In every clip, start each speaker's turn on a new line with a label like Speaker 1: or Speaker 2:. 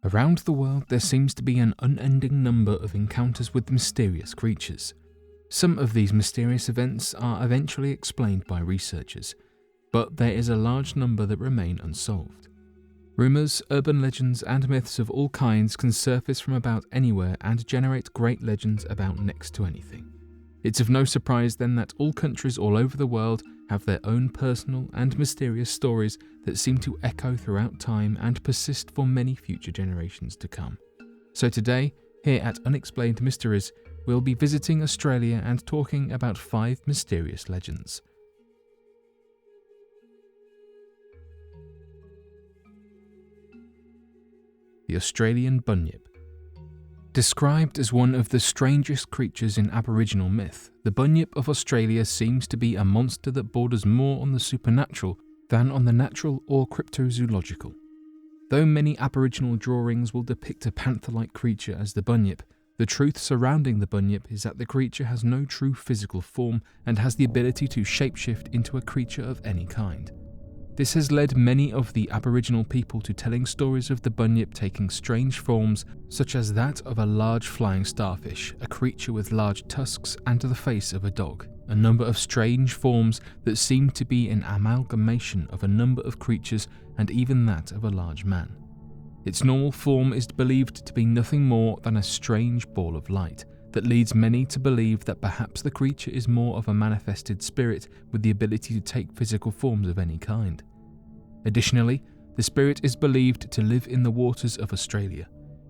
Speaker 1: Around the world, there seems to be an unending number of encounters with mysterious creatures. Some of these mysterious events are eventually explained by researchers, but there is a large number that remain unsolved. Rumours, urban legends, and myths of all kinds can surface from about anywhere and generate great legends about next to anything. It's of no surprise then that all countries all over the world have their own personal and mysterious stories that seem to echo throughout time and persist for many future generations to come. So today, here at Unexplained Mysteries, we'll be visiting Australia and talking about 5 mysterious legends. The Australian Bunyip. Described as one of the strangest creatures in Aboriginal myth, the Bunyip of Australia seems to be a monster that borders more on the supernatural than on the natural or cryptozoological. Though many Aboriginal drawings will depict a panther-like creature as the Bunyip, the truth surrounding the Bunyip is that the creature has no true physical form and has the ability to shapeshift into a creature of any kind. This has led many of the Aboriginal people to telling stories of the Bunyip taking strange forms, such as that of a large flying starfish, a creature with large tusks, and the face of a dog, a number of strange forms that seem to be an amalgamation of a number of creatures and even that of a large man. Its normal form is believed to be nothing more than a strange ball of light that leads many to believe that perhaps the creature is more of a manifested spirit with the ability to take physical forms of any kind. Additionally, the spirit is believed to live in the waters of Australia,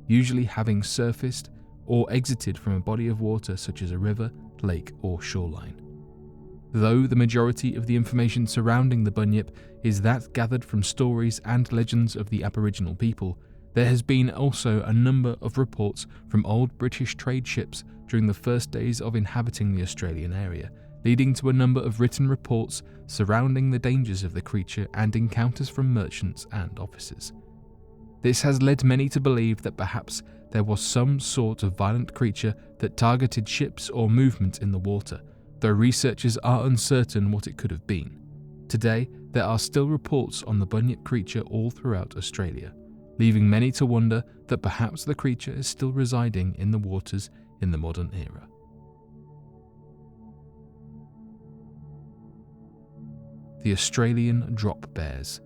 Speaker 1: usually having surfaced or exited from a body of water such as a river, lake, or shoreline. Though the majority of the information surrounding the Bunyip is that gathered from stories and legends of the Aboriginal people, there has been also a number of reports from old British trade ships during the first days of inhabiting the Australian area, leading to a number of written reports surrounding the dangers of the creature and encounters from merchants and officers. This has led many to believe that perhaps there was some sort of violent creature that targeted ships or movement in the water, though researchers are uncertain what it could have been. Today, there are still reports on the Bunyip creature all throughout Australia, leaving many to wonder that perhaps the creature is still residing in the waters in the modern era. The Australian Drop Bears.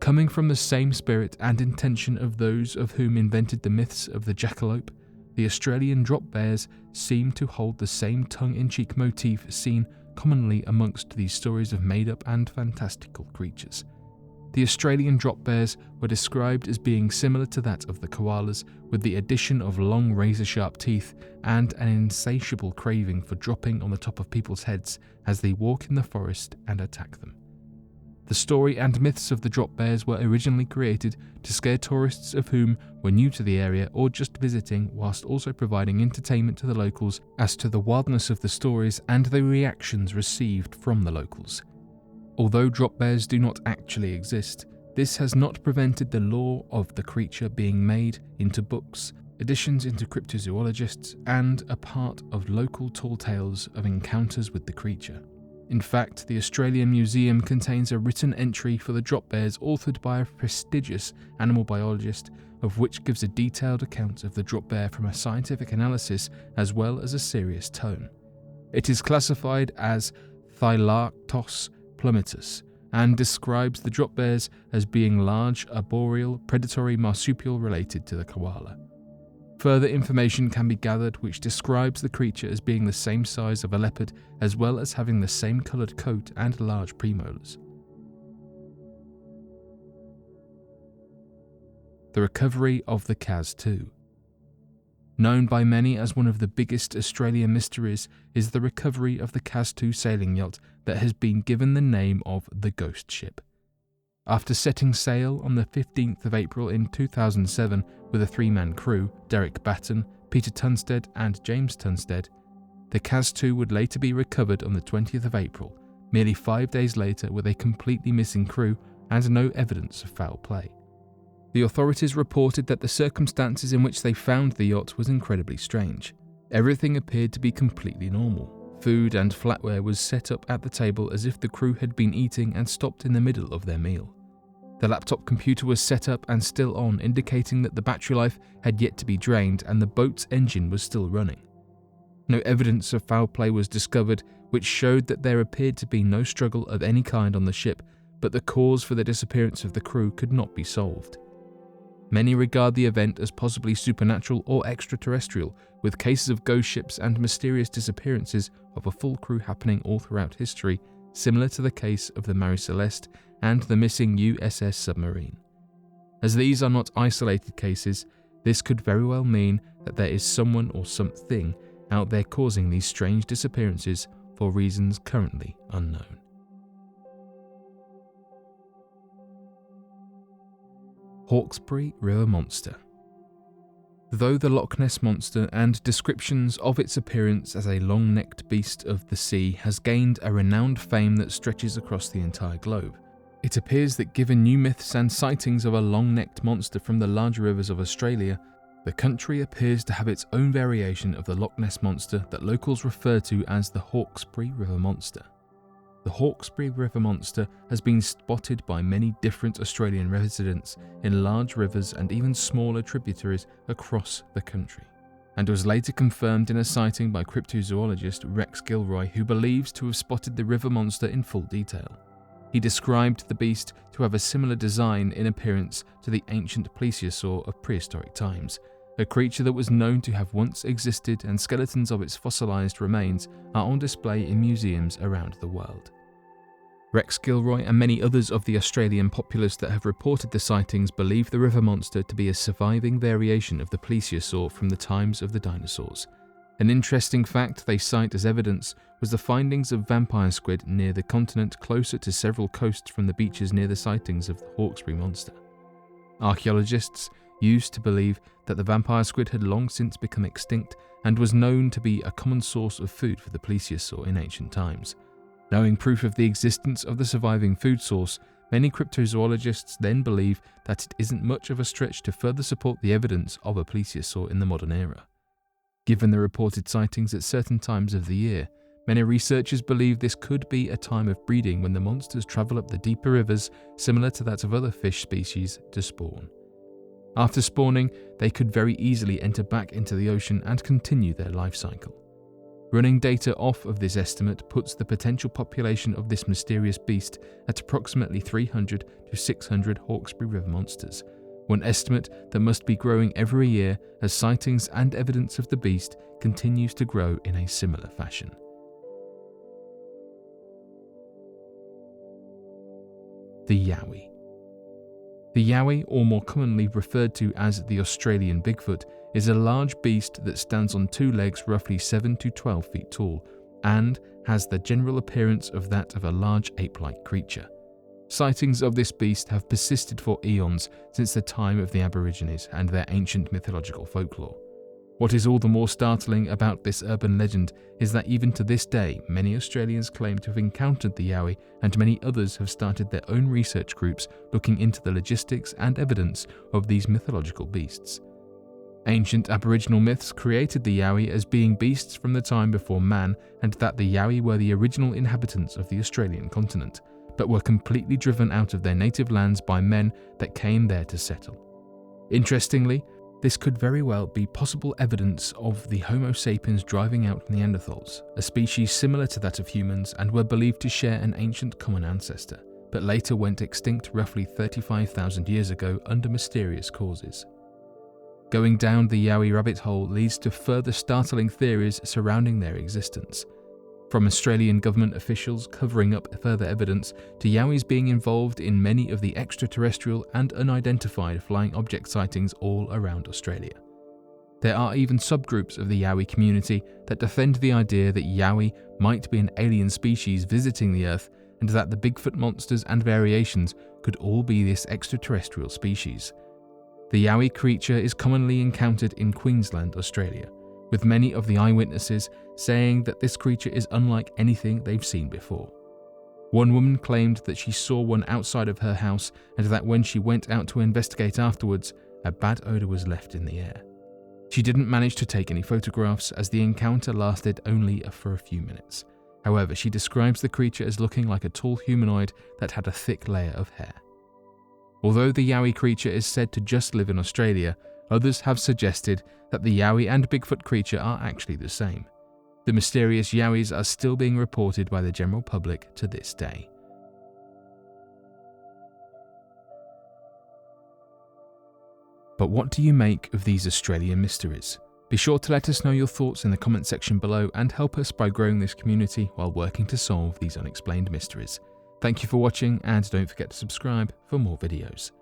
Speaker 1: Coming from the same spirit and intention of those of whom invented the myths of the jackalope, the Australian drop bears seem to hold the same tongue-in-cheek motif seen commonly amongst these stories of made-up and fantastical creatures. The Australian drop bears were described as being similar to that of the koalas, with the addition of long razor-sharp teeth and an insatiable craving for dropping on the top of people's heads as they walk in the forest and attack them. The story and myths of the drop bears were originally created to scare tourists of whom were new to the area or just visiting, whilst also providing entertainment to the locals as to the wildness of the stories and the reactions received from the locals. Although drop bears do not actually exist, this has not prevented the lore of the creature being made into books, editions into cryptozoologists, and a part of local tall tales of encounters with the creature. In fact, the Australian Museum contains a written entry for the drop bears authored by a prestigious animal biologist, of which gives a detailed account of the drop bear from a scientific analysis as well as a serious tone. It is classified as Thylarctos plumitus and describes the drop bears as being large, arboreal, predatory marsupial related to the koala. Further information can be gathered which describes the creature as being the same size of a leopard as well as having the same coloured coat and large premolars. The recovery of the Cas-2. Known by many as one of the biggest Australian mysteries is the recovery of the Cas-2 sailing yacht that has been given the name of the Ghost Ship. After setting sail on the 15th of April in 2007 with a 3-man crew, Derek Batten, Peter Tunstead and James Tunstead, the Cas-2 would later be recovered on the 20th of April, merely 5 days later with a completely missing crew and no evidence of foul play. The authorities reported that the circumstances in which they found the yacht was incredibly strange. Everything appeared to be completely normal. Food and flatware was set up at the table as if the crew had been eating and stopped in the middle of their meal. The laptop computer was set up and still on, indicating that the battery life had yet to be drained and the boat's engine was still running. No evidence of foul play was discovered, which showed that there appeared to be no struggle of any kind on the ship, but the cause for the disappearance of the crew could not be solved. Many regard the event as possibly supernatural or extraterrestrial, with cases of ghost ships and mysterious disappearances of a full crew happening all throughout history, similar to the case of the Marie Celeste and the missing USS submarine. As these are not isolated cases, this could very well mean that there is someone or something out there causing these strange disappearances for reasons currently unknown. Hawkesbury River Monster. Though the Loch Ness Monster and descriptions of its appearance as a long-necked beast of the sea has gained a renowned fame that stretches across the entire globe, it appears that given new myths and sightings of a long-necked monster from the larger rivers of Australia, the country appears to have its own variation of the Loch Ness Monster that locals refer to as the Hawkesbury River Monster. The Hawkesbury River Monster has been spotted by many different Australian residents in large rivers and even smaller tributaries across the country, and was later confirmed in a sighting by cryptozoologist Rex Gilroy, who believes to have spotted the river monster in full detail. He described the beast to have a similar design in appearance to the ancient plesiosaur of prehistoric times, a creature that was known to have once existed, and skeletons of its fossilized remains are on display in museums around the world. Rex Gilroy and many others of the Australian populace that have reported the sightings believe the river monster to be a surviving variation of the plesiosaur from the times of the dinosaurs. An interesting fact they cite as evidence was the findings of vampire squid near the continent, closer to several coasts from the beaches near the sightings of the Hawkesbury monster. Archaeologists used to believe that the vampire squid had long since become extinct and was known to be a common source of food for the plesiosaur in ancient times. Knowing proof of the existence of the surviving food source, many cryptozoologists then believe that it isn't much of a stretch to further support the evidence of a plesiosaur in the modern era. Given the reported sightings at certain times of the year, many researchers believe this could be a time of breeding when the monsters travel up the deeper rivers, similar to that of other fish species, to spawn. After spawning, they could very easily enter back into the ocean and continue their life cycle. Running data off of this estimate puts the potential population of this mysterious beast at approximately 300 to 600 Hawkesbury River monsters, one estimate that must be growing every year as sightings and evidence of the beast continues to grow in a similar fashion. The Yowie. The Yowie, or more commonly referred to as the Australian Bigfoot, is a large beast that stands on two legs roughly 7 to 12 feet tall and has the general appearance of that of a large ape-like creature. Sightings of this beast have persisted for eons since the time of the Aborigines and their ancient mythological folklore. What is all the more startling about this urban legend is that even to this day, many Australians claim to have encountered the Yowie, and many others have started their own research groups looking into the logistics and evidence of these mythological beasts. Ancient Aboriginal myths created the Yowie as being beasts from the time before man, and that the Yowie were the original inhabitants of the Australian continent, but were completely driven out of their native lands by men that came there to settle. Interestingly, this could very well be possible evidence of the Homo sapiens driving out Neanderthals, a species similar to that of humans and were believed to share an ancient common ancestor, but later went extinct roughly 35,000 years ago under mysterious causes. Going down the Yowie rabbit hole leads to further startling theories surrounding their existence. From Australian government officials covering up further evidence to Yowies being involved in many of the extraterrestrial and unidentified flying object sightings all around Australia. There are even subgroups of the Yowie community that defend the idea that Yowie might be an alien species visiting the Earth, and that the Bigfoot monsters and variations could all be this extraterrestrial species. The Yowie creature is commonly encountered in Queensland, Australia, with many of the eyewitnesses saying that this creature is unlike anything they've seen before. One woman claimed that she saw one outside of her house, and that when she went out to investigate afterwards, a bad odour was left in the air. She didn't manage to take any photographs as the encounter lasted only for a few minutes. However, she describes the creature as looking like a tall humanoid that had a thick layer of hair. Although the Yowie creature is said to just live in Australia, others have suggested that the Yowie and Bigfoot creature are actually the same. The mysterious Yowies are still being reported by the general public to this day. But what do you make of these Australian mysteries? Be sure to let us know your thoughts in the comment section below and help us by growing this community while working to solve these unexplained mysteries. Thank you for watching, and don't forget to subscribe for more videos.